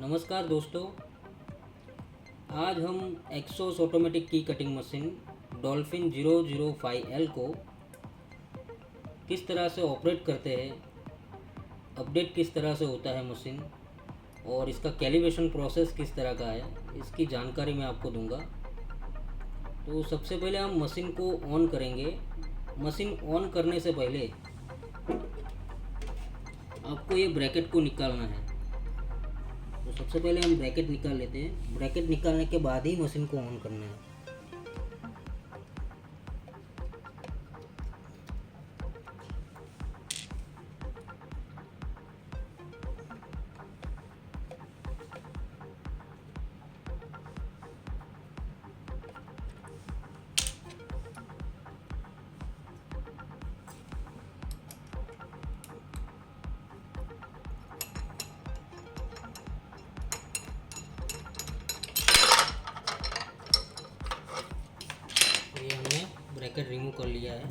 नमस्कार दोस्तों। आज हम एक्सोस ऑटोमेटिक की कटिंग मशीन डॉल्फिन 005L को किस तरह से ऑपरेट करते हैं, अपडेट किस तरह से होता है मशीन और इसका कैलिब्रेशन प्रोसेस किस तरह का है, इसकी जानकारी मैं आपको दूंगा। तो सबसे पहले हम मशीन को ऑन करेंगे। मशीन ऑन करने से पहले आपको ये ब्रैकेट को निकालना है। तो सबसे पहले हम ब्रैकेट निकाल लेते हैं। ब्रैकेट निकालने के बाद ही मशीन को ऑन करना है। तो ये हमने ब्रैकेट रिमूव कर लिया है।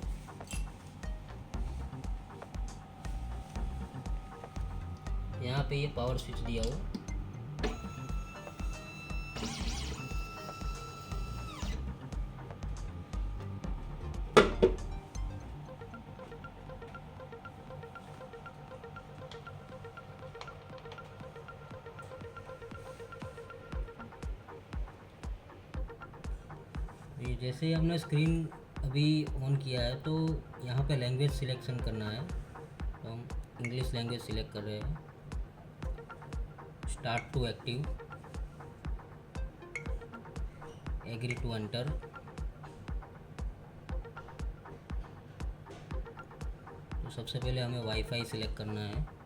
यहाँ पे ये पावर स्विच दिया हुआ। ये जैसे ही हमने स्क्रीन अभी ऑन किया है तो यहाँ पे लैंग्वेज सिलेक्शन करना है। तो हम इंग्लिश लैंग्वेज सिलेक्ट कर रहे हैं। Start to active, agree to enter. तो सबसे पहले हमें वाईफाई सिलेक्ट करना है।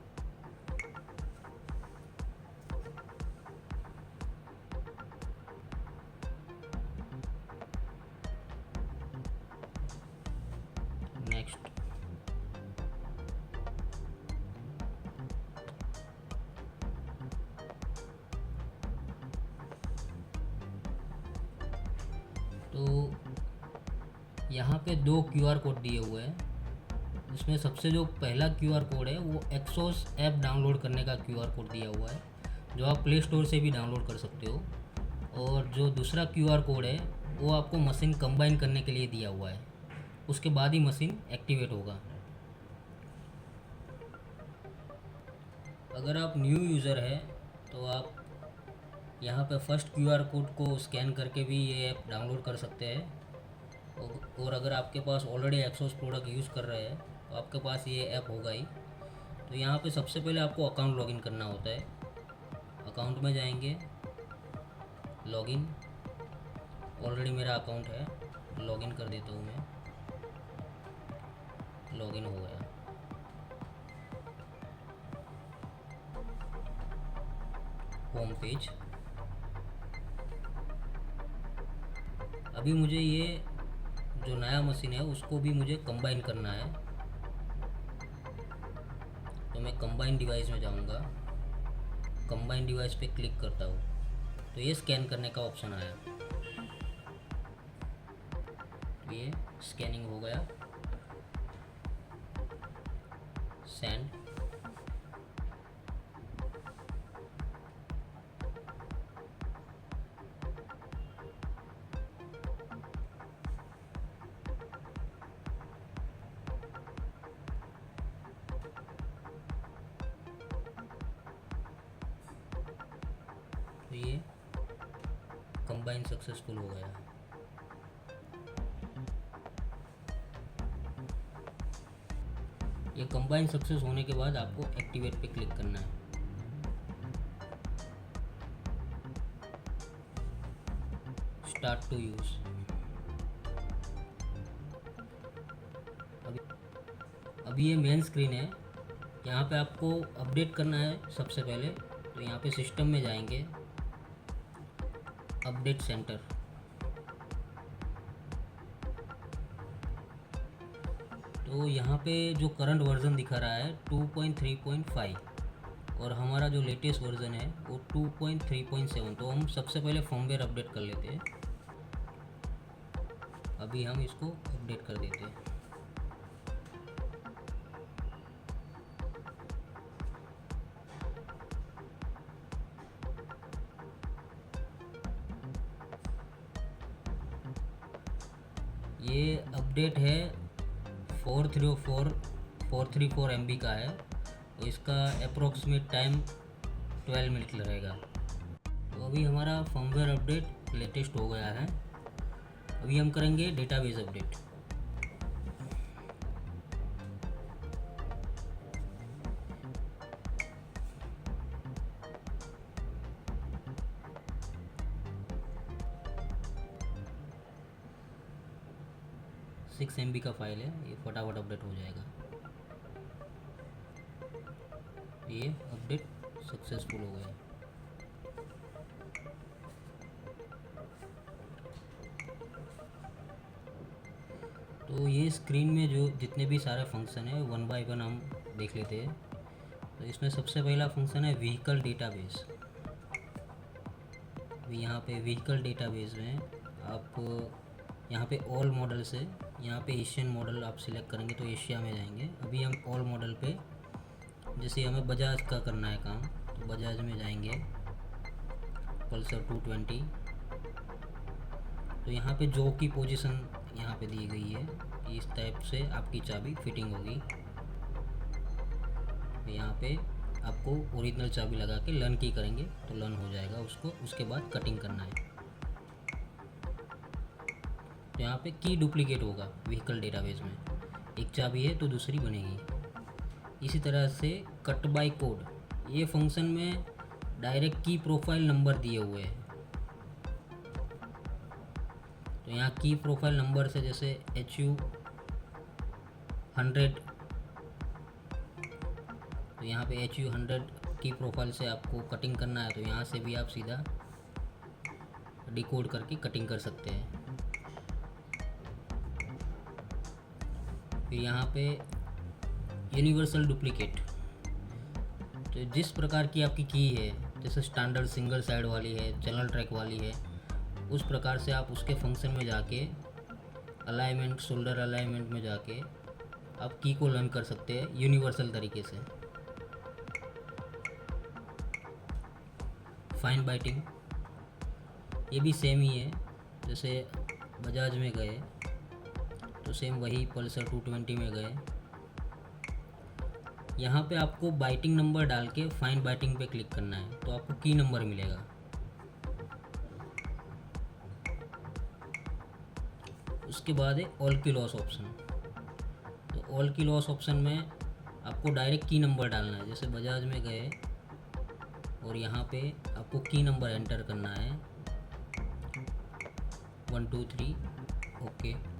नेक्स्ट। तो यहाँ पे दो क्यूआर कोड दिए हुए हैं। इसमें सबसे जो पहला क्यूआर कोड है वो एक्सोस ऐप डाउनलोड करने का क्यूआर कोड दिया हुआ है, जो आप प्ले स्टोर से भी डाउनलोड कर सकते हो। और जो दूसरा क्यूआर कोड है वो आपको मशीन कंबाइन करने के लिए दिया हुआ है। उसके बाद ही मशीन एक्टिवेट होगा। अगर आप न्यू यूज़र है तो आप यहाँ पे फर्स्ट क्यूआर कोड को स्कैन करके भी ये ऐप डाउनलोड कर सकते हैं। और अगर आपके पास ऑलरेडी एक्सोस प्रोडक्ट यूज़ कर रहे हैं तो आपके पास ये ऐप होगा ही। तो यहाँ पे सबसे पहले आपको अकाउंट लॉगिन करना होता है। अकाउंट में जाएंगे, लॉगिन। ऑलरेडी मेरा अकाउंट है, लॉगिन कर देता हूँ मैं। लॉगिन हो गया। Home page. अभी मुझे ये जो नया मशीन है उसको भी मुझे कंबाइन करना है। तो मैं कंबाइन डिवाइस में जाऊंगा। कंबाइन डिवाइस पे क्लिक करता हूँ तो ये स्कैन करने का ऑप्शन आया। तो ये स्कैनिंग हो गया। सेंड। तो ये कंबाइन सक्सेसफुल हो गया। ये कंबाइन सक्सेस होने के बाद आपको एक्टिवेट पे क्लिक करना है। Start to use. अभी ये मेन स्क्रीन है। यहाँ पे आपको अपडेट करना है सबसे पहले। तो यहाँ पे सिस्टम में जाएंगे, अपडेट सेंटर। तो यहाँ पे जो करंट वर्जन दिखा रहा है 2.3.5 और हमारा जो लेटेस्ट वर्जन है वो 2.3.7। तो हम सबसे पहले फर्मवेयर अपडेट कर लेते हैं। अभी हम इसको अपडेट कर देते हैं। ये अपडेट है 434 MB का है, तो इसका अप्रोक्सीमेट टाइम 12 मिनट रहेगा। तो अभी हमारा फर्मवेयर अपडेट लेटेस्ट हो गया है। अभी हम करेंगे डेटाबेस अपडेट। 6 MB का फाइल है, ये फटाफट अपडेट हो जाएगा। ये अपडेट सक्सेसफुल हो गया। तो ये स्क्रीन में जो जितने भी सारे फंक्शन है वन बाय वन हम देख लेते हैं। तो इसमें सबसे पहला फंक्शन है व्हीकल डेटाबेस। यहाँ पे व्हीकल डेटाबेस में आप यहाँ पे ऑल मॉडल से यहाँ पे एशियन मॉडल आप सिलेक्ट करेंगे तो एशिया में जाएंगे। अभी हम ऑल मॉडल पे, जैसे हमें बजाज का करना है काम, तो बजाज में जाएंगे, पल्सर 220। तो यहाँ पे जॉ की पोजीशन यहाँ पे दी गई है, इस टाइप से आपकी चाबी फिटिंग होगी। यहाँ पे आपको ओरिजिनल चाबी लगा के लर्न की करेंगे तो लर्न हो जाएगा उसको। उसके बाद कटिंग करना है। तो यहाँ पे की डुप्लीकेट होगा व्हीकल डेटाबेस में, एक चाबी है तो दूसरी बनेगी। इसी तरह से कट बाय कोड, ये फंक्शन में डायरेक्ट की प्रोफाइल नंबर दिए हुए हैं। तो यहाँ की प्रोफाइल नंबर से जैसे HU 100, तो यहाँ पे HU 100 की प्रोफाइल से आपको कटिंग करना है, तो यहाँ से भी आप सीधा डिकोड करके कटिंग कर सकते हैं। फिर यहाँ पे यूनिवर्सल डुप्लीकेट, तो जिस प्रकार की आपकी की है, जैसे स्टैंडर्ड सिंगल साइड वाली है, चैनल ट्रैक वाली है, उस प्रकार से आप उसके फंक्शन में जाके अलाइनमेंट, शोल्डर अलाइनमेंट में जाके आप की को लर्न कर सकते हैं यूनिवर्सल तरीके से। फाइन बाइटिंग, ये भी सेम ही है, जैसे बजाज में गए तो सेम वही पल्सर 220 में गए। यहाँ पे आपको बाइटिंग नंबर डाल के फाइंड बाइटिंग पे क्लिक करना है तो आपको की नंबर मिलेगा। उसके बाद है ऑल की लॉस ऑप्शन। तो ऑल की लॉस ऑप्शन में आपको डायरेक्ट की नंबर डालना है, जैसे बजाज में गए और यहाँ पे आपको की नंबर एंटर करना है 1 2 3, ओके।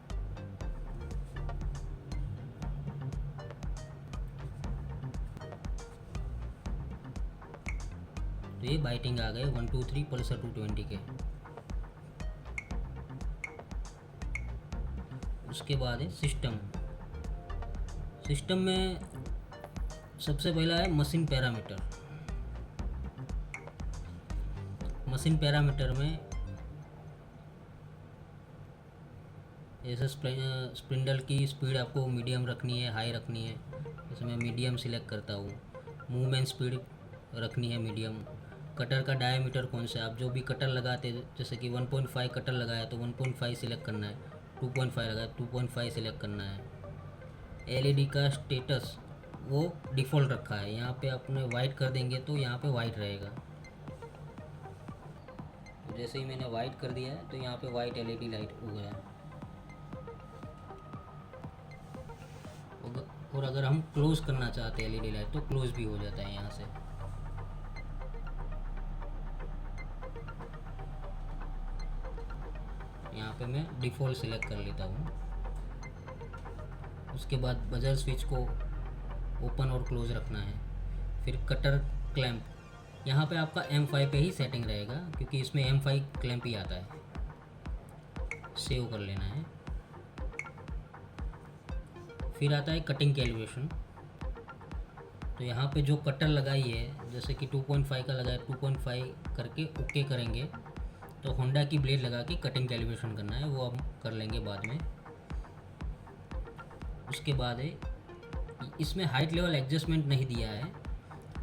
तो ये बाइटिंग आ गए 1 2 3 पल्सर 220 के। उसके बाद है सिस्टम। सिस्टम में सबसे पहला है मशीन पैरामीटर। मशीन पैरामीटर में जैसे स्पिंडल की स्पीड आपको मीडियम रखनी है, हाई रखनी है, जैसे मैं मीडियम सिलेक्ट करता हूँ। मूवमेंट स्पीड रखनी है मीडियम। कटर का डायमीटर कौन सा, आप जो भी कटर लगाते हैं, जैसे कि 1.5 कटर लगाया तो 1.5 सिलेक्ट करना है, 2.5 लगाया 2.5 सिलेक्ट करना है। एलईडी का स्टेटस वो डिफ़ॉल्ट रखा है, यहाँ पे आपने वाइट कर देंगे तो यहाँ पे वाइट रहेगा। तो जैसे ही मैंने वाइट कर दिया है तो यहाँ पे वाइट एलईडी लाइट हो गया। और अगर हम क्लोज करना चाहते हैं एलईडी लाइट तो क्लोज भी हो जाता है यहाँ से। यहाँ पे मैं डिफ़ॉल्ट सिलेक्ट कर लेता हूँ। उसके बाद बजर स्विच को ओपन और क्लोज रखना है। फिर कटर क्लैंप, यहाँ पे आपका M5 पे ही सेटिंग रहेगा क्योंकि इसमें M5 क्लैंप ही आता है। सेव कर लेना है। फिर आता है कटिंग कैलिब्रेशन। तो यहाँ पे जो कटर लगाई है, जैसे कि 2.5 का लगाया, 2.5 करके ओके करेंगे तो होंडा की ब्लेड लगा के कटिंग कैलिब्रेशन करना है, वो हम कर लेंगे बाद में। उसके बाद है इसमें हाइट लेवल एडजस्टमेंट नहीं दिया है,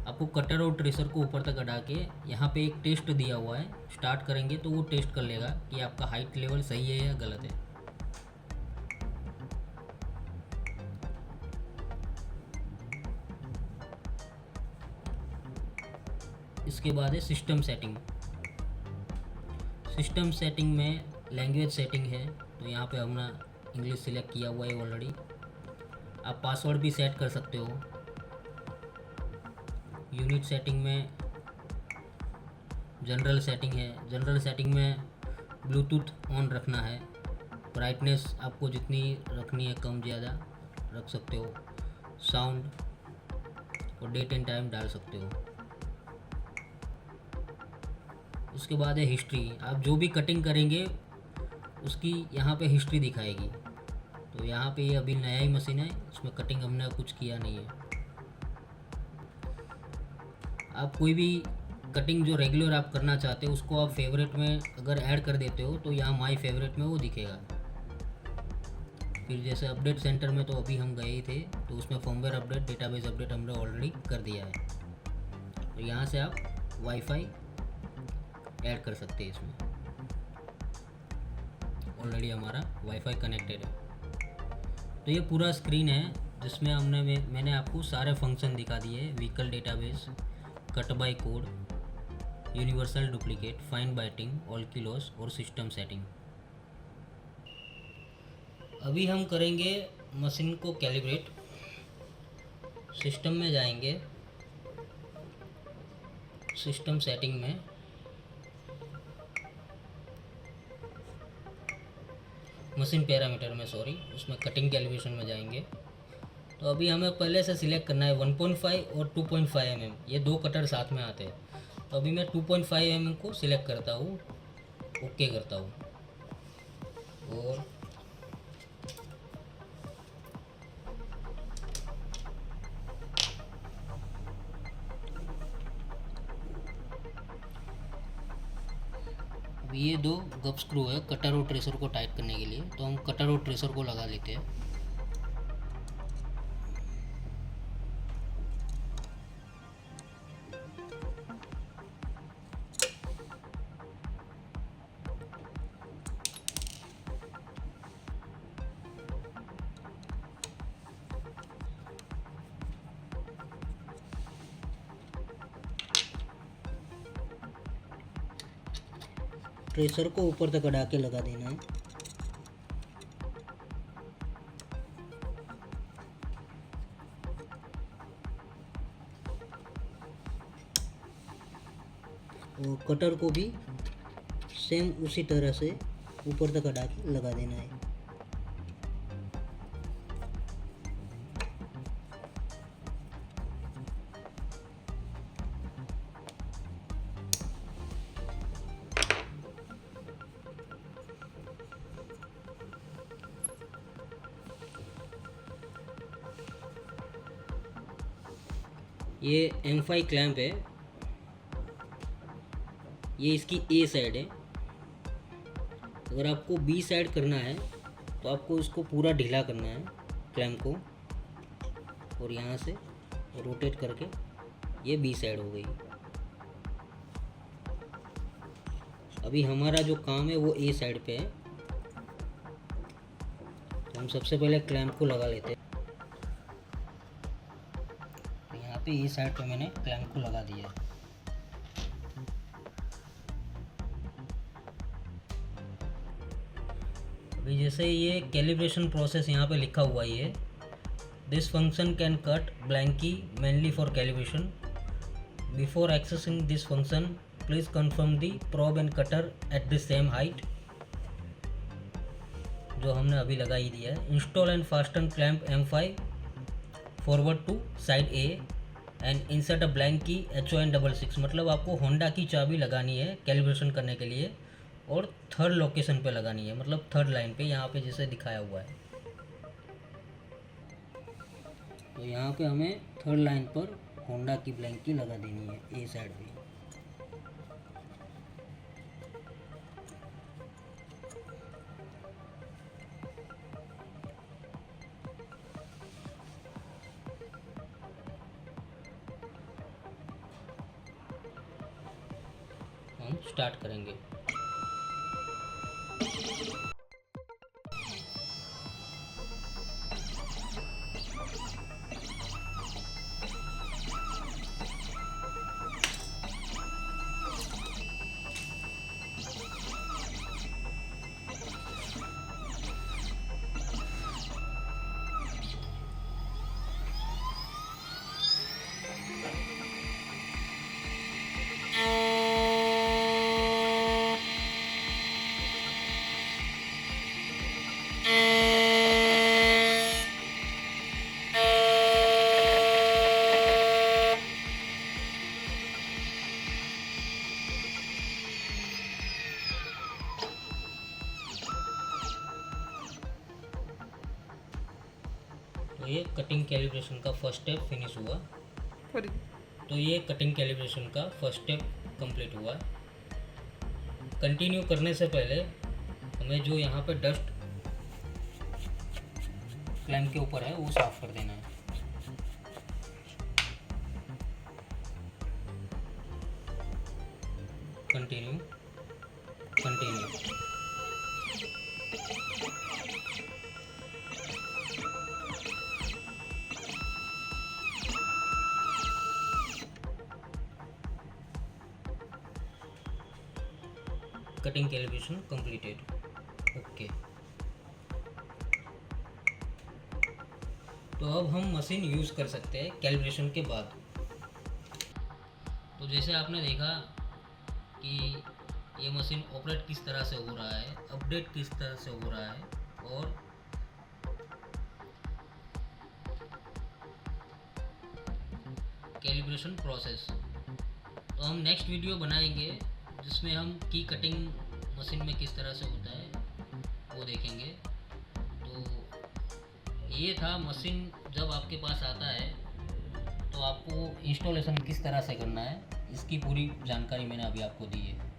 आपको कटर और ट्रेसर को ऊपर तक हटा के यहाँ पे एक टेस्ट दिया हुआ है, स्टार्ट करेंगे तो वो टेस्ट कर लेगा कि आपका हाइट लेवल सही है या गलत है। इसके बाद है सिस्टम सेटिंग। सिस्टम सेटिंग में लैंग्वेज सेटिंग है, तो यहाँ पे हमने इंग्लिश सिलेक्ट किया हुआ है ऑलरेडी। आप पासवर्ड भी सेट कर सकते हो। यूनिट सेटिंग में जनरल सेटिंग है। जनरल सेटिंग में ब्लूटूथ ऑन रखना है। ब्राइटनेस आपको जितनी रखनी है कम ज़्यादा रख सकते हो। साउंड और डेट एंड टाइम डाल सकते हो। उसके बाद है हिस्ट्री। आप जो भी कटिंग करेंगे उसकी यहाँ पे हिस्ट्री दिखाएगी। तो यहाँ पे ये अभी नया ही मशीन है, इसमें कटिंग हमने कुछ किया नहीं है। आप कोई भी कटिंग जो रेगुलर आप करना चाहते हो उसको आप फेवरेट में अगर ऐड कर देते हो तो यहाँ माई फेवरेट में वो दिखेगा। फिर जैसे अपडेट सेंटर में तो अभी हम गए ही थे, तो उसमें फर्मवेयर अपडेट, डेटाबेस अपडेट हमने ऑलरेडी कर दिया है। तो यहाँ से आप वाईफाई ऐड कर सकते हैं। इसमें ऑलरेडी हमारा वाईफाई कनेक्टेड है। तो ये पूरा स्क्रीन है जिसमें मैंने आपको सारे फंक्शन दिखा दिए। Vehicle database, cut by code, universal duplicate, find biting, all की लॉस और सिस्टम सेटिंग। अभी हम करेंगे मशीन को कैलिब्रेट। सिस्टम में जाएंगे, सिस्टम सेटिंग में मशीन पैरामीटर में उसमें कटिंग कैलिब्रेशन में जाएंगे। तो अभी हमें पहले से सिलेक्ट करना है 1.5 और 2.5 mm, ये दो कटर साथ में आते हैं। तो अभी मैं 2.5 mm को सिलेक्ट करता हूँ, ओके करता हूँ। और ये दो गप स्क्रू है कटर और ट्रेसर को टाइट करने के लिए, तो हम कटर और ट्रेसर को लगा लेते हैं। ट्रेसर को ऊपर तक अड़ा के लगा देना है। और कटर को भी सेम उसी तरह से ऊपर तक अड़ा के लगा देना है। ये M5 क्लैंप है, ये इसकी A साइड है। अगर आपको B साइड करना है तो आपको इसको पूरा ढीला करना है क्लैंप को, और यहाँ से रोटेट करके ये B साइड हो गई। अभी हमारा जो काम है वो A साइड पे है, तो हम सबसे पहले क्लैंप को लगा लेते हैं। पे इस साइड पे मैंने क्लैंप को लगा दिया है। अभी जैसे ये कैलिब्रेशन प्रोसेस यहाँ पे लिखा हुआ ही है, this function can cut blank key mainly for calibration. Before accessing this function please confirm the probe and cutter at the same height, जो हमने अभी लगा ही दिया है। Install and fasten clamp M5 forward to side A and insert a blank key HON66, मतलब आपको Honda की चाबी लगानी है कैलिब्रेशन करने के लिए, और थर्ड लोकेशन पे लगानी है, मतलब थर्ड लाइन पे, यहाँ पे जैसे दिखाया हुआ है। तो यहाँ पे हमें थर्ड लाइन पर होंडा की ब्लैंक की लगा देनी है A साइड पे। हम स्टार्ट करेंगे। कटिंग कैलिब्रेशन का फर्स्ट स्टेप फिनिश हुआ। तो ये कटिंग कैलिब्रेशन का फर्स्ट स्टेप कंप्लीट हुआ। कंटिन्यू करने से पहले हमें जो यहाँ पे डस्ट क्लैंप के ऊपर है वो साफ कर देना है। Continue continue. Cutting calibration completed. Okay, तो अब हम मशीन यूज़ कर सकते हैं कैलिब्रेशन के बाद। तो जैसे आपने देखा कि ये मशीन ऑपरेट किस तरह से हो रहा है, अपडेट किस तरह से हो रहा है, और कैलिब्रेशन प्रोसेस। तो हम नेक्स्ट वीडियो बनाएंगे जिसमें हम की कटिंग मशीन में किस तरह से होता है वो देखेंगे। तो ये था मशीन जब आपके पास आता है तो आपको इंस्टॉलेशन किस तरह से करना है, इसकी पूरी जानकारी मैंने अभी आपको दी है।